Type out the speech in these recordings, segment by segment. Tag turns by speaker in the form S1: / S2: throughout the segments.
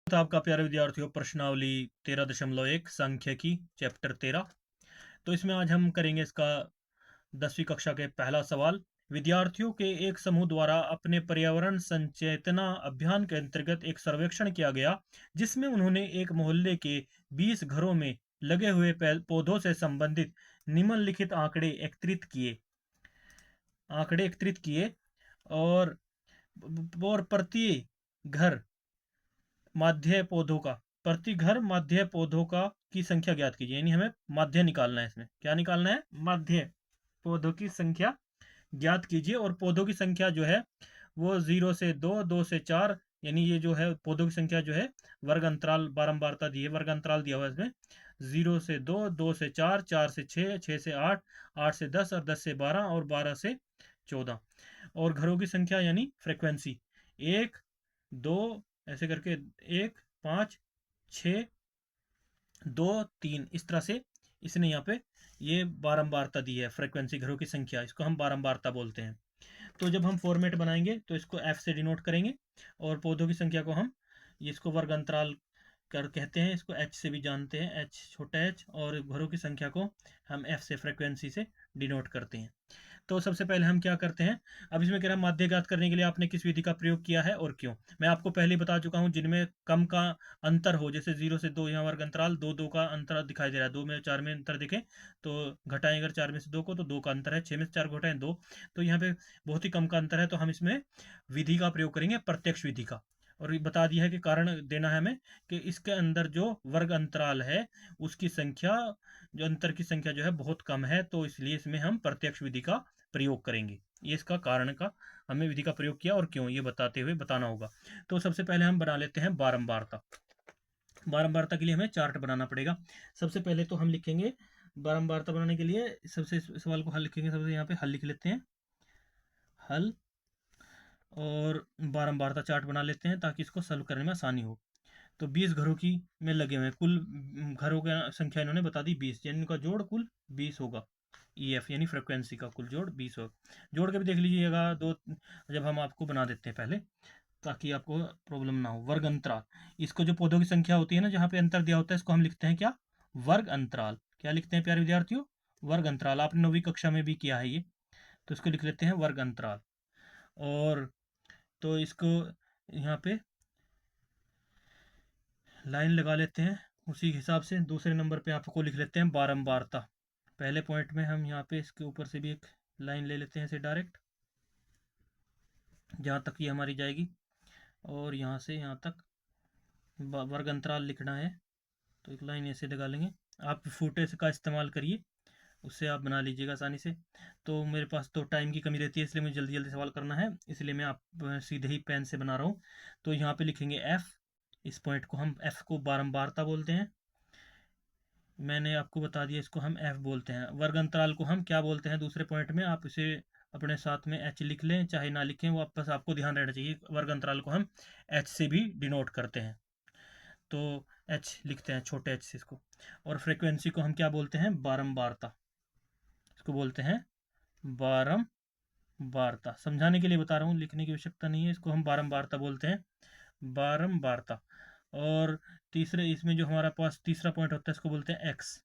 S1: तो आपका प्यारे विद्यार्थियों प्रश्नावली 13.1 सांख्यिकी चैप्टर 13। तो इसमें आज हम करेंगे इसका 10वीं कक्षा के पहला सवाल। विद्यार्थियों के एक समूह द्वारा अपने पर्यावरण संचेतना अभियान के अंतर्गत एक सर्वेक्षण किया गया, जिसमें उन्होंने एक मोहल्ले के 20 घरों में लगे हुए पौधों से संबंधित निम्नलिखित आंकड़े एकत्रित किए और प्रति घर प्रति घर माध्य पौधों का की संख्या ज्ञात कीजिए। यानी हमें माध्य निकालना है। इसमें क्या निकालना है? माध्य पौधों की संख्या ज्ञात कीजिए। और पौधों की संख्या जो है वो 0 से 2, 2 से 4, यानी ये जो है पौधों की संख्या जो है वर्ग अंतराल बारंबारता दी है, वर्ग अंतराल दिया हुआ है इसमें 0 से 2, 2 से 4, 4 से 6, 6 से 8, 8 से 10 और 10 से 12 और 12 से 14। और घरों की संख्या यानी फ्रीक्वेंसी 1, 2 ऐसे करके 1, 5, 6, 2, 3 इस तरह से इसने यहाँ पे ये बारंबारता दी है। फ्रीक्वेंसी घरों की संख्या, इसको हम बारंबारता बोलते हैं। तो जब हम फॉर्मेट बनाएंगे तो इसको एफ से डिनोट करेंगे और पौधों की संख्या को हम इसको वर्ग अंतराल कर कहते हैं, इसको एच से भी जानते हैं, एच छोटा एच, और घरों की संख्या को हम एफ से फ्रीक्वेंसी से डिनोट करते हैं। तो सबसे पहले हम क्या करते हैं, अब इसमें कह रहा है माध्य ज्ञात करने के लिए आपने किस विधि का प्रयोग किया है और क्यों। मैं आपको पहले ही बता चुका हूं, जिनमें कम का अंतर हो, जैसे 0 से 2 यहाँ वर्ग अंतराल 2, 2 का अंतर दिखाई दे रहा है, 2 में 4 में अंतर देखें तो घटाएं अगर 4 में से 2 को तो 2 का अंतर है, 6 में से 4 घटाएं 2, तो यहाँ पे बहुत ही कम का अंतर है। तो हम इसमें विधि का प्रयोग करेंगे, प्रत्यक्ष विधि का। और ये बता दिया है कि कारण देना है हमें कि इसके अंदर जो वर्ग अंतराल है उसकी संख्या, जो अंतर की संख्या जो है बहुत कम है, तो इसलिए इसमें हम प्रत्यक्ष विधि का प्रयोग करेंगे। ये इसका कारण का हमें विधि का प्रयोग किया और क्यों, ये बताते हुए बताना होगा। तो सबसे पहले हम बना लेते हैं बारंबारता। बारंबारता के लिए हमें चार्ट बनाना पड़ेगा। सबसे पहले तो हम लिखेंगे बारंबारता बनाने के लिए, सबसे सवाल को हल लिखेंगे। सबसे यहाँ पे हल लिख लेते हैं, हल, और बारंबारता चार्ट बना लेते हैं ताकि इसको सॉल्व करने में आसानी हो। तो 20 घरों की में लगे हुए हैं, कुल घरों की संख्या इन्होंने बता दी 20, यानी इनका जोड़ कुल 20 होगा। EF यानी फ्रिक्वेंसी का कुल जोड़ 20 होगा। जोड़ के भी देख लीजिएगा दो, जब हम आपको बना देते हैं पहले, ताकि आपको प्रॉब्लम ना हो। वर्ग अंतराल, इसको जो पौधों की संख्या होती है ना, जहाँ पे अंतर दिया होता है, इसको हम लिखते हैं क्या? वर्ग अंतराल। क्या लिखते हैं प्यारे विद्यार्थियों? वर्ग अंतराल। आपने 9वीं कक्षा में भी किया है ये, तो इसको लिख लेते हैं वर्ग अंतराल। और तो इसको यहाँ पे लाइन लगा लेते हैं। उसी हिसाब से दूसरे नंबर पे आपको लिख लेते हैं बारंबारता। पहले पॉइंट में हम यहाँ पे इसके ऊपर से भी एक लाइन ले लेते हैं, इसे डायरेक्ट जहाँ तक ये हमारी जाएगी, और यहाँ से यहाँ तक वर्ग अंतराल लिखना है, तो एक लाइन ऐसे लगा लेंगे। आप फुटे का इस्तेमाल करिए, उससे आप बना लीजिएगा आसानी से। तो मेरे पास तो टाइम की कमी रहती है, इसलिए मुझे जल्दी जल्दी सवाल करना है, इसलिए मैं आप सीधे ही पेन से बना रहा हूँ। तो यहाँ पे लिखेंगे एफ, इस पॉइंट को हम एफ को बारंबारता बोलते हैं। मैंने आपको बता दिया, इसको हम एफ बोलते हैं। वर्ग अंतराल को हम क्या बोलते हैं दूसरे पॉइंट में, आप इसे अपने साथ में एच लिख लें चाहे ना लिखें, वो बस आपको ध्यान रहना चाहिए। वर्ग अंतराल को हम एच से भी डिनोट करते हैं, तो एच लिखते हैं छोटे एच से इसको। और फ्रीक्वेंसी को हम क्या बोलते हैं? बारंबारता। इसको बोलते हैं बारंबारता। समझाने के लिए बता रहा हूँ, लिखने की आवश्यकता नहीं है। इसको हम बारंबारता बोलते हैं, बारंबारता। और तीसरे इसमें जो हमारा पास तीसरा पॉइंट होता है, इसको बोलते हैं एक्स।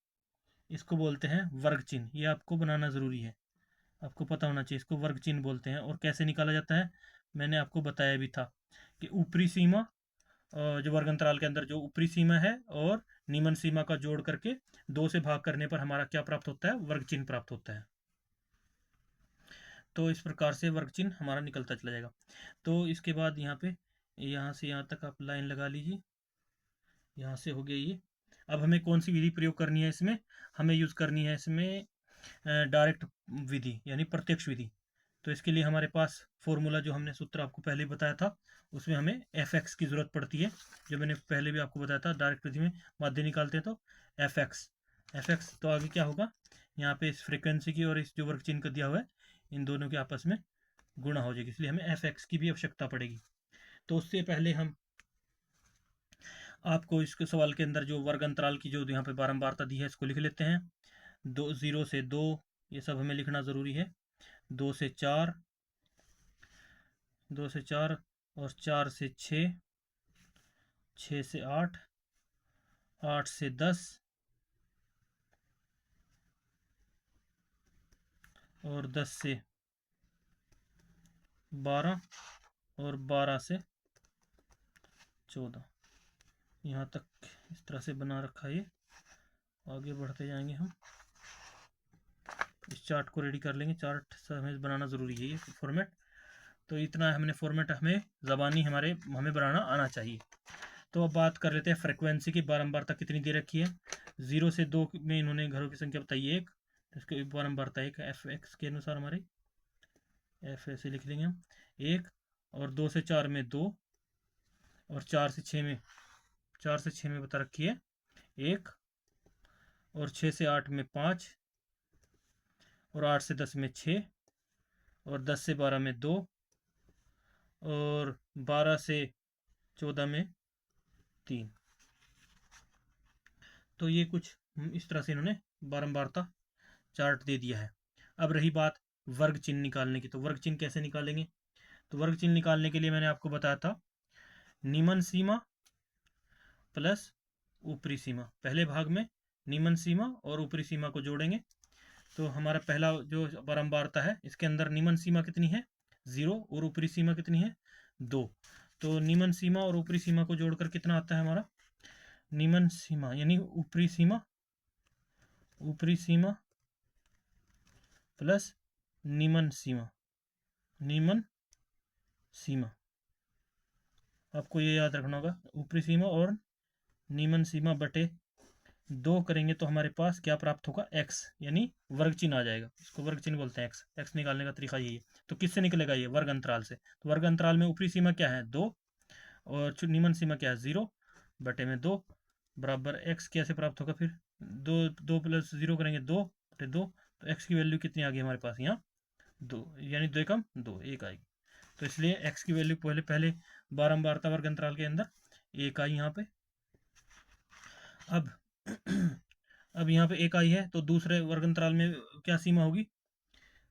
S1: इसको बोलते हैं वर्ग चिन्ह। ये आपको बनाना ज़रूरी है, आपको पता होना चाहिए। इसको वर्ग चिन्ह बोलते हैं। और कैसे निकाला जाता है, मैंने आपको बताया भी था कि ऊपरी सीमा, जो वर्ग अंतराल के अंदर जो ऊपरी सीमा है और निम्न सीमा का जोड़ करके 2 से भाग करने पर हमारा क्या प्राप्त होता है? वर्ग चिन्ह प्राप्त होता है। तो इस प्रकार से वर्ग चिन्ह हमारा निकलता चला जाएगा। तो इसके बाद यहाँ पे यहाँ से यहाँ तक आप लाइन लगा लीजिए, यहाँ से हो गया ये। अब हमें कौन सी विधि प्रयोग करनी है इसमें? हमें यूज़ करनी है इसमें डायरेक्ट विधि यानी प्रत्यक्ष विधि। तो इसके लिए हमारे पास फॉर्मूला, जो हमने सूत्र आपको पहले बताया था, उसमें हमें एफ एक्स की ज़रूरत पड़ती है, जो मैंने पहले भी आपको बताया था। डायरेक्ट विधि में माध्य निकालते हैं तो एफ एक्स। तो आगे क्या होगा, यहाँ पे इस फ्रिक्वेंसी की और इस जो वर्ग चिन्ह का दिया हुआ है, इन दोनों के आपस में गुणा हो जाएगी, इसलिए हमें एफ एक्स की भी आवश्यकता पड़ेगी। तो उससे पहले हम आपको इसके सवाल के अंदर जो वर्ग अंतराल की जो यहाँ पे बारंबारता दी है, इसको लिख लेते हैं। 0 से 2 ये सब हमें लिखना ज़रूरी है। 2 से 4, 2 से 4 और 4 से 6, 6 से 8, 8 से 10 और 10 से 12 और 12 से 14। यहाँ तक इस तरह से बना रखा है। ये आगे बढ़ते जाएंगे हम, इस चार्ट को रेडी कर लेंगे। चार्ट हमें बनाना ज़रूरी है, ये फॉर्मेट। तो इतना हमने फॉर्मेट हमें ज़बानी हमें बनाना आना चाहिए। तो अब बात कर लेते हैं फ्रिक्वेंसी की। बारंबारता कितनी दे रखी है? 0 से 2 में इन्होंने घरों की संख्या बताई है 1, इसके बारंबारता 1 एफ एक्स के अनुसार हमारे एफ ऐसे लिख लेंगे हम 1, और 2 से 4 में 2, और 4 से 6 में बता रखी है 1, और 6 से 8 में 5, और 8 से 10 में 6, और 10 से 12 में 2, और 12 से 14 में 3। तो ये कुछ इस तरह से इन्होंने बारंबारता चार्ट दे दिया है। अब रही बात वर्ग चिन्ह निकालने की। तो वर्ग चिन्ह कैसे निकालेंगे? तो वर्ग चिन्ह निकालने के लिए मैंने आपको बताया था निम्न सीमा प्लस ऊपरी सीमा। पहले भाग में निम्न सीमा और ऊपरी सीमा को जोड़ेंगे। तो हमारा पहला जो बारंबारता है, इसके अंदर निम्न सीमा कितनी है? 0, और ऊपरी सीमा कितनी है? 2। तो निम्न सीमा और ऊपरी सीमा को जोड़कर कितना आता है हमारा? निम्न सीमा यानी ऊपरी सीमा प्लस निम्न सीमा। आपको ये याद रखना होगा, ऊपरी सीमा और निम्न सीमा बटे 2 करेंगे तो हमारे पास क्या प्राप्त होगा? x, यानी वर्ग चिन्ह आ जाएगा। इसको वर्ग चिन्ह बोलते हैं x निकालने का तरीका यही है। तो किससे निकलेगा? ये वर्ग अंतराल से। तो वर्ग अंतराल में ऊपरी सीमा क्या है? 2, और निम्न सीमा क्या है? 0 बटे में 2 बराबर x। कैसे प्राप्त होगा फिर? 2 प्लस 0 करेंगे 2 बटे 2, तो x की वैल्यू कितनी आ गई हमारे पास? यहाँ 2, यानी 2 एकम 2, 1 आएगी। तो इसलिए x की वैल्यू पहले बारंबारता वर्ग अंतराल के अंदर 1 आई यहाँ पे। अब यहाँ पे 1 आई है, तो दूसरे वर्ग अंतराल में क्या सीमा होगी?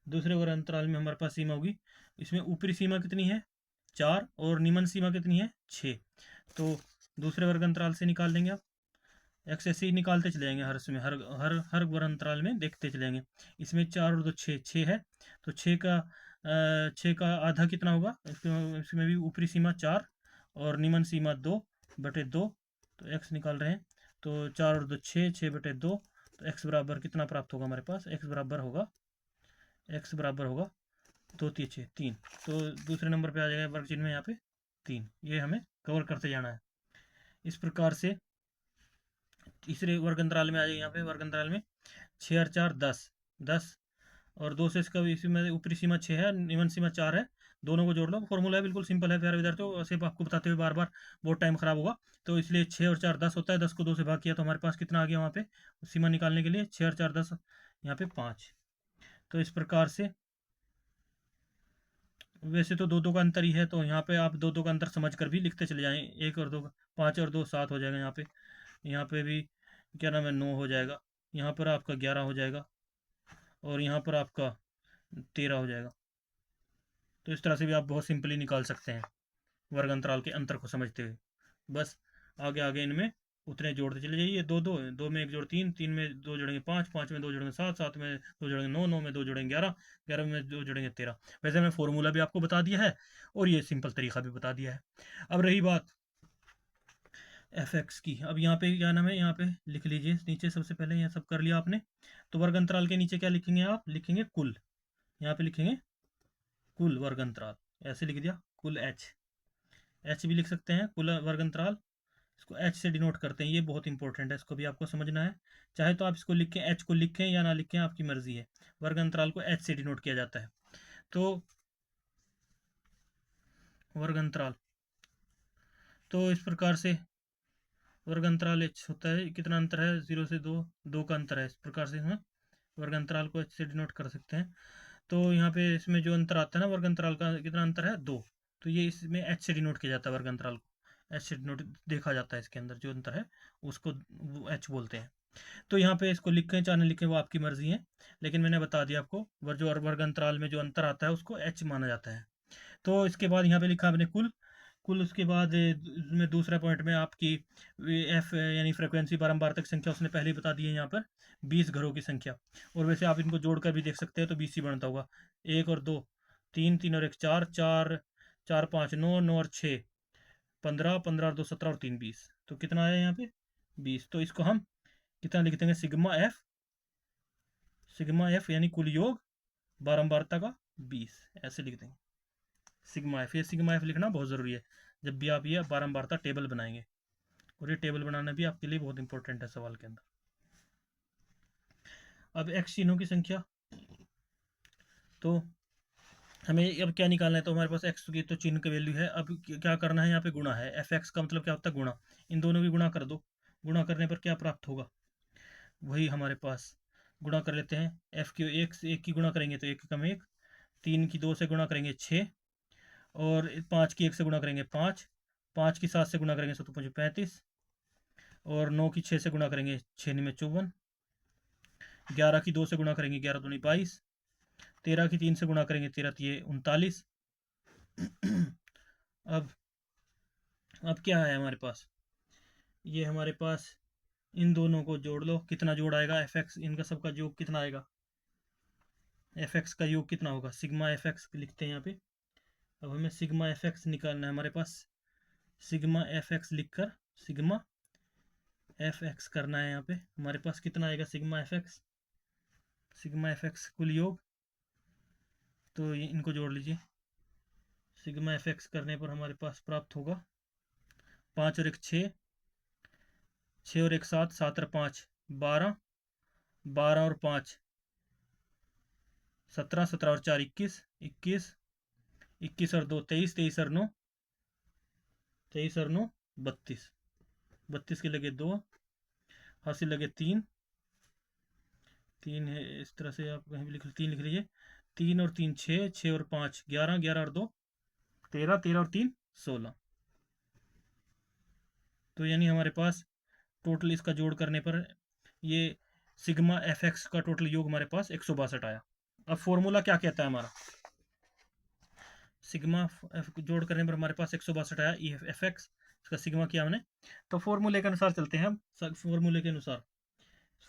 S1: दूसरे वर्ग अंतराल में हमारे पास सीमा होगी, इसमें ऊपरी सीमा कितनी है? 4, और निम्न सीमा कितनी है? 6। तो दूसरे वर्ग अंतराल से निकाल लेंगे आप। एक्स ऐसे ही निकालते चले जाएंगे, हर इसमें हर हर हर वर्ग अंतराल में देखते चलेंगे। इसमें 4 और 2 6 है, तो 6 का आधा कितना होगा? इसमें भी ऊपरी सीमा 4 और निम्न सीमा 2 बटे 2। तो एक्स निकाल रहे हैं, तो 4 और 2 6 बटे 2। तो एक्स बराबर कितना प्राप्त होगा हमारे पास? एक्स बराबर होगा 2 3 6 3। तो दूसरे नंबर पे आ जाएगा वर्ग चिन्ह में यहाँ पे 3। ये हमें कवर करते जाना है। इस प्रकार से तीसरे वर्ग अंतराल में आ जाएगा। यहाँ पे वर्ग अंतराल में 6 और 4 10, और 2 से इसका इसी में ऊपरी सीमा 6 है, निम्न सीमा 4 है। दोनों को जोड़ लो। फॉर्मूला है, बिल्कुल सिंपल है प्यारे विद्यार्थियों। सिर्फ आपको बताते हुए बार बार बहुत टाइम खराब होगा, तो इसलिए 6 और 4 10 होता है। 10 को 2 से भाग किया तो हमारे पास कितना आ गया वहाँ पे सीमा निकालने के लिए? 6 और 4 10, यहाँ पे 5। तो इस प्रकार से वैसे तो 2 2 का अंतर ही है, तो यहाँ पे आप 2 2 का अंतर समझ कर भी लिखते चले जाएं। 1 और 2, 5 और 2 7 हो जाएगा। यहाँ पे भी क्या नाम है 9 हो जाएगा। यहाँ पर आपका 11 हो जाएगा, और यहाँ पर आपका 13 हो जाएगा। तो इस तरह से भी आप बहुत सिंपली निकाल सकते हैं वर्ग अंतराल के अंतर को समझते हुए। बस आगे आगे इनमें उतने जोड़ते चले जाइए। 2 2, 2 में 1 जोड़ 3, 3 में 2 जोड़ेंगे 5, 5 में 2 जोड़ेंगे 7, 7 में 2 जोड़ेंगे 9, 9 में 2 जोड़ेंगे 11, 11 में 2 जोड़ेंगे 13। वैसे मैं फॉर्मूला भी आपको बता दिया है, और ये सिंपल तरीका भी बता दिया है। अब रही बात एफ एक्स की। अब यहाँ पे क्या नाम है, यहाँ पे लिख लीजिए नीचे। सबसे पहले यह सब कर लिया आपने, तो वर्ग अंतराल के नीचे क्या लिखेंगे आप? लिखेंगे कुल। यहाँ पे लिखेंगे कुल वर्ग अंतराल, ऐसे लिख दिया कुल एच भी लिख सकते हैं, कुल वर्ग अंतराल। इसको एच से डिनोट करते हैं, ये बहुत इंपॉर्टेंट है, इसको भी आपको समझना है। चाहे तो आप इसको लिखें, एच को लिखें या ना लिखें, आपकी मर्जी है। वर्ग अंतराल को एच से डिनोट किया जाता है। तो वर्ग अंतराल, तो इस प्रकार से वर्ग अंतराल एच होता है। कितना अंतर है? 0 से 2, 2 का अंतर है। इस प्रकार से हम वर्ग अंतराल को एच से डिनोट कर सकते हैं। तो यहाँ पे इसमें जो अंतर आता है ना वर्ग अंतराल का, कितना अंतर है? 2। तो ये इसमें एच से डिनोट किया जाता है, वर्ग अंतराल को एच से डिनोट देखा जाता है। इसके अंदर जो अंतर है उसको एच बोलते हैं। तो यहाँ पे इसको लिखें चाहे लिखें, वो आपकी मर्जी है, लेकिन मैंने बता दिया आपको जो वर्ग अंतराल में जो अंतर आता है उसको एच माना जाता है। तो इसके बाद यहाँ पे लिखा आपने कुल, कुल उसके बाद में दूसरा पॉइंट में आपकी एफ यानी फ्रिक्वेंसी बारंबारता की संख्या उसने पहले ही बता दी है यहाँ पर 20 घरों की संख्या। और वैसे आप इनको जोड़कर भी देख सकते हैं तो 20 ही बनता होगा। 1 और 2 3, 3 और 1 4, 4 4 5 9, 9 और 6 15, 15 और 2 17 और 3 20। तो कितना आया यहाँ पे 20। तो इसको हम कितना लिख देंगे सिग्मा एफ यानी कुल योग बारंबारता का 20 ऐसे लिख देंगे सिग्मा एफ। ये सिग्मा एफ लिखना बहुत ज़रूरी है जब भी आप ये बारंबारता टेबल बनाएंगे, और ये टेबल बनाना भी आपके लिए बहुत इंपॉर्टेंट है सवाल के अंदर। अब एक्स चिन्हों की संख्या, तो हमें अब क्या निकालना है, तो हमारे पास एक्स की तो चिन्ह की वैल्यू है। अब क्या करना है, यहाँ पे गुणा है, एफ एक्स का मतलब क्या होता है गुणा। इन दोनों की गुणा कर दो, गुणा करने पर क्या प्राप्त होगा वही हमारे पास गुणा कर लेते हैं। एफ की एक की गुणा करेंगे तो 1 कम 1, 3 की 2 से गुणा करेंगे 6, और 5 की 1 से गुणा करेंगे 5, 5 की 7 से गुणा करेंगे 7 5 35, और 9 की 6 से गुणा करेंगे 6 9 54, 11 की 2 से गुणा करेंगे 11 2 22, 13 की 3 से गुणा करेंगे 13 3 39। अब क्या है हमारे पास, ये हमारे पास इन दोनों को जोड़ लो, कितना जोड़ आएगा एफ एक्स, इनका सबका योग कितना आएगा, एफ एक्स का योग कितना होगा, सिग्मा एफ एक्स लिखते हैं यहाँ पे। अब हमें सिग्मा एफ एक्स निकालना है, हमारे पास सिग्मा एफ एक्स लिखकर सिग्मा एफ एक्स करना है। यहाँ पे हमारे पास कितना आएगा सिग्मा एफ एक्स कुल योग, तो इनको जोड़ लीजिए। सिग्मा एफ एक्स करने पर हमारे पास प्राप्त होगा 5 और 1 6, 6 और 1 7, 7 और 5 12, 12 और 5 17, 17 और 4 21, 21, 21 और 2 23, 23 और 9 32, 32 के लगे 2, हासिल लगे 3 है, इस तरह से आप कहीं भी लिख 3 लिख लीजिए। 3 और 3 6, 6 और 5 11, 11 और 2 13, 13 और 3 16। तो यानी हमारे पास टोटल इसका जोड़ करने पर ये सिग्मा एफ एक्स का टोटल योग हमारे पास 162 आया। अब फॉर्मूला क्या कहता है हमारा, सिग्मा एफ जोड़ करने पर हमारे पास 162 आया ई एफ एक्स, इसका सिग्मा किया हमने। तो फॉर्मूले के अनुसार चलते हैं हम, फॉर्मूले के अनुसार,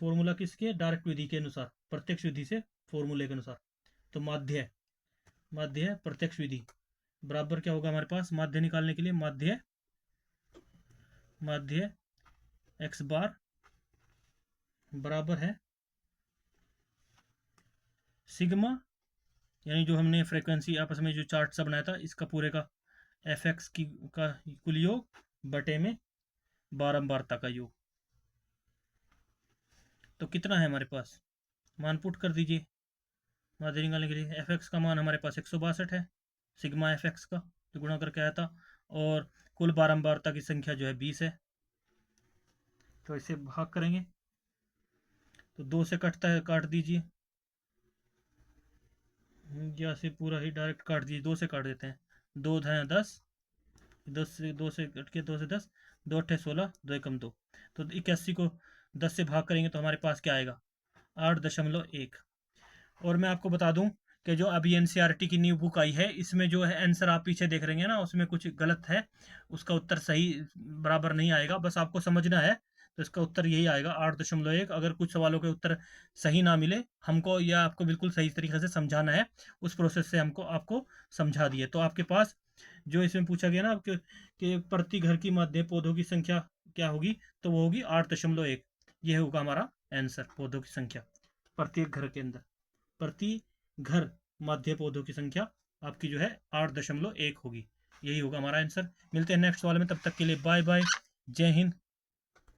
S1: फॉर्मूला किसके, डायरेक्ट विधि के अनुसार, प्रत्यक्ष विधि से फॉर्मूले के अनुसार। तो माध्य प्रत्यक्ष विधि बराबर क्या होगा हमारे पास, माध्य निकालने के लिए माध्य एक्स बार बराबर है सिग्मा, यानी जो हमने फ्रीक्वेंसी आपस में जो चार्ट सा बनाया था इसका पूरे का एफ एक्स की का कुल योग बटे में बारंबारता का योग। तो कितना है हमारे पास, मान पुट कर दीजिए माध्य निकालने के लिए। एफ एक्स का मान हमारे पास 162 है, सिग्मा एफ एक्स का जो गुणा करके आया था, और कुल बारंबारता की संख्या जो है 20 है। तो इसे भाग करेंगे तो 2 से कटता है, काट दीजिए, या से पूरा ही डायरेक्ट काट दीजिए, 2 से काट देते हैं, 2 है 10, 2 से कट के 2 से 10, 2 अट्ठे 16, 2 एकम 2। तो 81 को 10 से भाग करेंगे तो हमारे पास क्या आएगा 8.1। और मैं आपको बता दूं कि जो अभी एनसीईआरटी की न्यू बुक आई है इसमें जो है आंसर आप पीछे देख रहे हैं ना, उसमें कुछ गलत है, उसका उत्तर सही बराबर नहीं आएगा, बस आपको समझना है। तो इसका उत्तर यही आएगा 8.1। अगर कुछ सवालों के उत्तर सही ना मिले हमको, या आपको बिल्कुल सही तरीके से समझाना है, उस प्रोसेस से हमको आपको समझा दिए। तो आपके पास जो इसमें पूछा गया ना कि प्रति घर की मध्य पौधों की संख्या क्या होगी, तो वो होगी 8.1। यह होगा हमारा आंसर, पौधों की संख्या प्रत्येक घर के अंदर, प्रति घर मध्य पौधों की संख्या आपकी जो है 8.1 होगी। यही होगा हमारा आंसर। मिलते हैं नेक्स्ट वाले में, तब तक के लिए बाय बाय, जय हिंद।